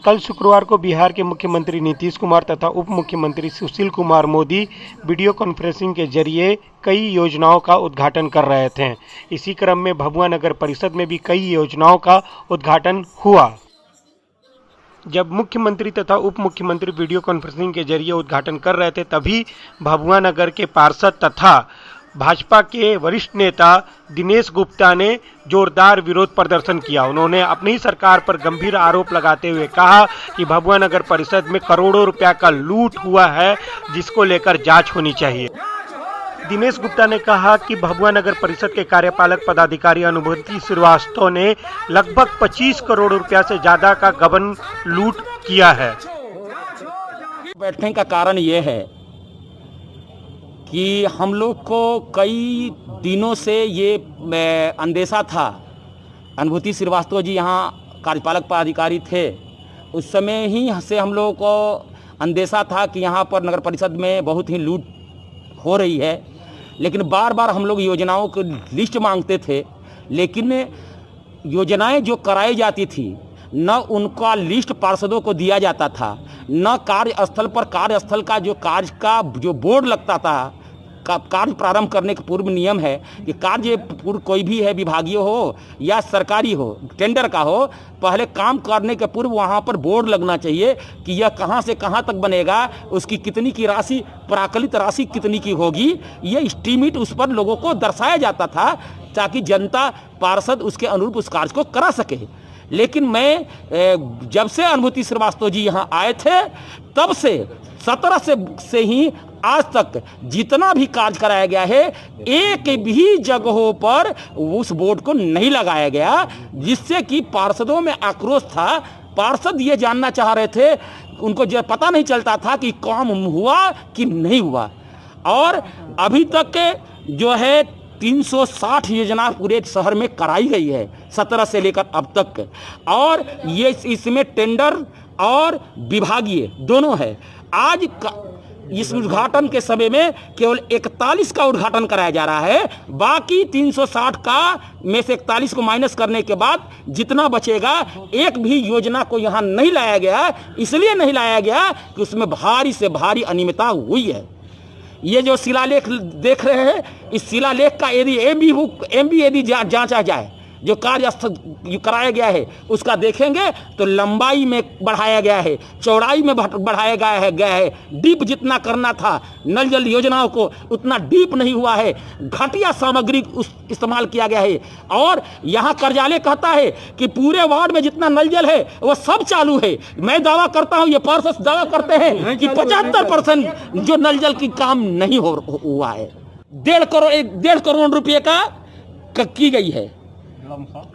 कल शुक्रवार को बिहार के मुख्यमंत्री नीतीश कुमार तथा उप मुख्यमंत्री सुशील कुमार मोदी वीडियो कॉन्फ्रेंसिंग के जरिए कई योजनाओं का उद्घाटन कर रहे थे। इसी क्रम में भभुआ नगर परिषद में भी कई योजनाओं का उद्घाटन हुआ। जब मुख्यमंत्री तथा उप मुख्यमंत्री वीडियो कॉन्फ्रेंसिंग के जरिए उद्घाटन कर रहे थे, तभी भभुआ नगर के पार्षद तथा भाजपा के वरिष्ठ नेता दिनेश गुप्ता ने जोरदार विरोध प्रदर्शन किया। उन्होंने अपनी सरकार पर गंभीर आरोप लगाते हुए कहा कि भभुआ नगर परिषद में करोड़ों रुपया का लूट हुआ है, जिसको लेकर जांच होनी चाहिए। दिनेश गुप्ता ने कहा कि भभुआ नगर परिषद के कार्यपालक पदाधिकारी अनुभूति श्रीवास्तव ने लगभग 25 करोड़ रुपया से ज्यादा का गबन लूट किया है। बैठने का कारण यह है कि हम लोग को कई दिनों से ये अंदेशा था। अनुभूति श्रीवास्तव जी यहाँ कार्यपालक पदाधिकारी थे, उस समय ही से हम लोगों को अंदेशा था कि यहाँ पर नगर परिषद में बहुत ही लूट हो रही है। लेकिन बार बार हम लोग योजनाओं की लिस्ट मांगते थे, लेकिन योजनाएं जो कराई जाती थी न उनका लिस्ट पार्षदों को दिया जाता था, न कार्यस्थल पर कार्यस्थल का जो बोर्ड लगता था। कार्य प्रारंभ करने के पूर्व नियम है कि कार्य पूर्व कोई भी है, विभागीय हो या सरकारी हो, टेंडर का हो, पहले काम करने के पूर्व वहाँ पर बोर्ड लगना चाहिए कि यह कहाँ से कहाँ तक बनेगा, उसकी कितनी की राशि, प्राकलित राशि कितनी की होगी, ये एस्टीमेट उस पर लोगों को दर्शाया जाता था ताकि जनता पार्षद उसके अनुरूप उस कार्य को करा सके। लेकिन मैं जब से अनुभूति श्रीवास्तव जी यहाँ आए थे, तब से 17 से ही आज तक जितना भी कार्य कराया गया है, एक भी जगहों पर उस बोर्ड को नहीं लगाया गया, जिससे कि पार्षदों में आक्रोश था। पार्षद ये जानना चाह रहे थे, उनको जो पता नहीं चलता था कि काम हुआ कि नहीं हुआ। और अभी तक जो है 360 योजना पूरे शहर में कराई गई है 17 से लेकर अब तक, और ये इसमें टेंडर और विभागीय दोनों है। आज इस उद्घाटन के समय में केवल 41 का उद्घाटन कराया जा रहा है, बाकी 360 का में से 41 को माइनस करने के बाद जितना बचेगा, एक भी योजना को यहाँ नहीं लाया गया। इसलिए नहीं लाया गया कि उसमें भारी से भारी अनियमितता हुई है। ये जो शिलालेख देख रहे हैं, इस शिलालेख का यदि एमबी यदि जांचा जाए, जो कार्यस्थल कराया गया है उसका देखेंगे तो लंबाई में बढ़ाया गया है, चौड़ाई में बढ़ाया गया है। डीप जितना करना था नल जल योजनाओं को, उतना डीप नहीं हुआ है। घटिया सामग्री इस्तेमाल किया गया है। और यहाँ कार्यालय कहता है कि पूरे वार्ड में जितना नल जल है वो सब चालू है। मैं दावा करता हूँ, ये पार्षद दावा करते हैं कि 75% जो नल जल की काम नहीं हुआ है। 1.5 करोड़ रुपये का की गई है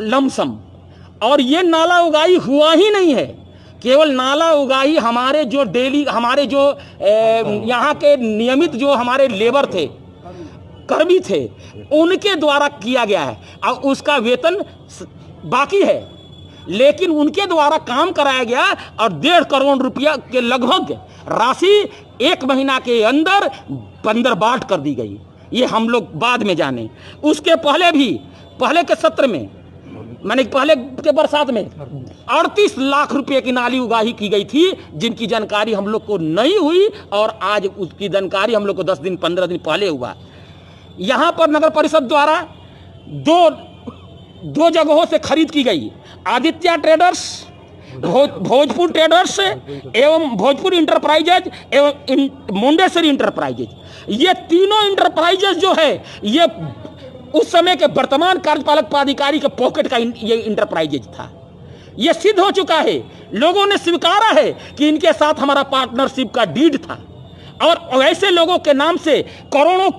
लमसम। और ये नाला उगाई हुआ ही नहीं है, केवल नाला उगाई हमारे जो यहाँ के नियमित जो हमारे लेबर थे, कर्मी थे, उनके द्वारा किया गया है। और उसका वेतन बाकी है, लेकिन उनके द्वारा काम कराया गया और 1.5 करोड़ रुपया के लगभग राशि 1 महीना के अंदर 15 बांट कर दी गई। ये हम लोग बाद में जाने। उसके पहले के सत्र में, मैंने पहले के बरसात में 38 लाख रुपए की नाली उगाही की गई थी, जिनकी जानकारी हम लोग को नहीं हुई, और आज उसकी जानकारी हम लोग को 10 दिन 15 दिन पहले हुआ। यहाँ पर नगर परिषद द्वारा दो जगहों से खरीद की गई। आदित्य ट्रेडर्स, भोजपुर ट्रेडर्स एवं भोजपुर इंटरप्राइजेज एवं मुंडेश्वरी इंटरप्राइजेज। ये तीनों इंटरप्राइजेज जो है, ये उस समय के वर्तमान कार्यपालक पदाधिकारी के पॉकेट का ये इंटरप्राइजेज था। ये सिद्ध हो चुका है, लोगों ने स्वीकारा है कि इनके साथ हमारा पार्टनरशिप का डीड था। और ऐसे लोगों के नाम से करोड़ों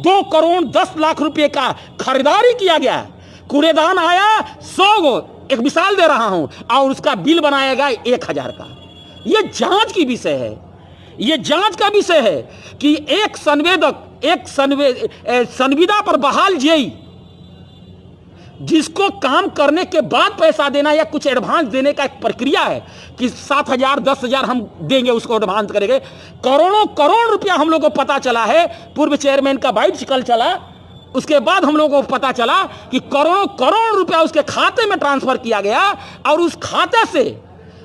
2 करोड़ 10 लाख रुपए का खरीदारी किया गया। कूड़ेदान आया 100 गो, एक मिसाल दे रहा हूं, और उसका बिल बनाया गया 1000 का। ये जांच की विषय है। ये जांच का विषय है कि एक संविदा पर बहाल जेई, जिसको काम करने के बाद पैसा देना या कुछ एडवांस देने का एक प्रक्रिया है कि 7,000 10,000 हम देंगे, उसको एडवांस करेंगे। करोड़ों करोड़ रुपया हम लोग को पता चला है। पूर्व चेयरमैन का बाइसिकल चला, उसके बाद हम लोगों को पता चला कि करोड़ों करोड़ रुपया उसके खाते में ट्रांसफर किया गया, और उस खाते से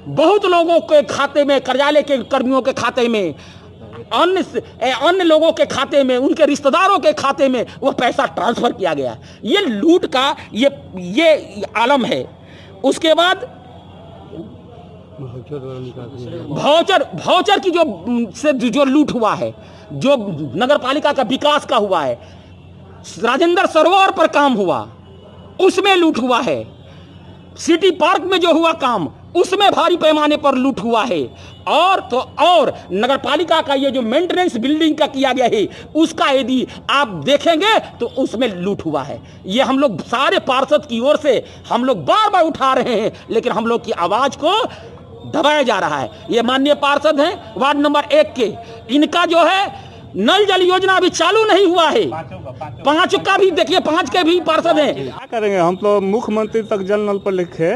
बहुत लोगों के खाते में, कार्यालय के कर्मियों के खाते में, अन्य लोगों के खाते में, उनके रिश्तेदारों के खाते में वो पैसा ट्रांसफर किया गया। ये लूट का ये आलम है। उसके बाद भाउचर की जो लूट हुआ है, जो नगर पालिका का विकास का हुआ है, राजेंद्र सरोवर पर काम हुआ उसमें लूट हुआ है, सिटी पार्क में जो हुआ काम उसमें भारी पैमाने पर लूट हुआ है, और नगर पालिका का ये जो मेंटेनेंस बिल्डिंग का किया गया है उसका यदि आप देखेंगे तो उसमें लूट हुआ है। ये हम लोग सारे पार्षद की ओर से हम लोग बार बार उठा रहे हैं, लेकिन हम लोग की आवाज को दबाया जा रहा है। ये माननीय पार्षद हैं वार्ड नंबर 1 के, इनका जो है नल जल योजना अभी चालू नहीं हुआ है। 5 का भी देखिए, 5 के भी पार्षद हैं। क्या करेंगे हम तो मुख्यमंत्री तक जल नल पर लिखे,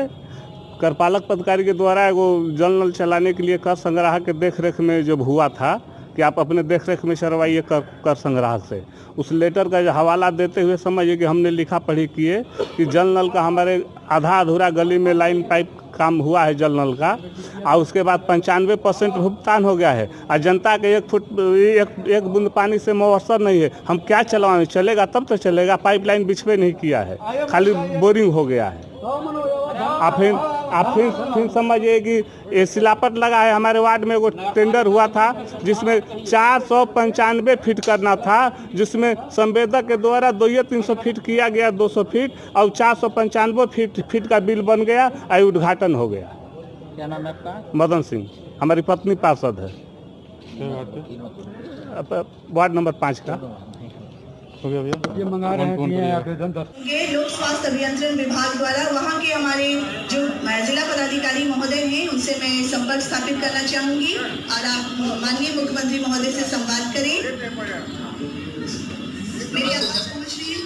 कार्यपालक पदाधिकारी के द्वारा वो जल नल चलाने के लिए कर संग्राहक के देख रेख में जब हुआ था कि आप अपने देख रेख में चलवाइए कर संग्राहक से, उस लेटर का हवाला देते हुए समझिए कि हमने लिखा पढ़ी किए कि जल नल का हमारे आधा अधूरा गली में लाइन पाइप काम हुआ है जल नल का, और उसके बाद 95% भुगतान हो गया है, और जनता के एक बूंद पानी से मुअस्सर नहीं है। हम क्या चलवाएं? चलेगा तब तो चलेगा, पाइपलाइन बिछवे नहीं किया है, खाली बोरिंग हो गया है। आप फिर समझिए कि ये सिलापट लगा है। हमारे वार्ड में वो टेंडर हुआ था जिसमें 495 फीट करना था, जिसमें संवेदक के द्वारा 200-300 फीट किया गया, 200 फीट, और 495 फीट का बिल बन गया और उद्घाटन हो गया। क्या नाम है आपका? मदन सिंह, हमारी पत्नी पार्षद है वार्ड नंबर 5 का। ये मंगा रहे हैं कि आवेदन लोक स्वास्थ्य अभियंत्रण विभाग द्वारा वहाँ के हमारे जो जिला पदाधिकारी महोदय हैं उनसे मैं संपर्क स्थापित करना चाहूंगी और आप माननीय मुख्यमंत्री महोदय से संवाद करें। मेरी आवाज पहुंच रही है?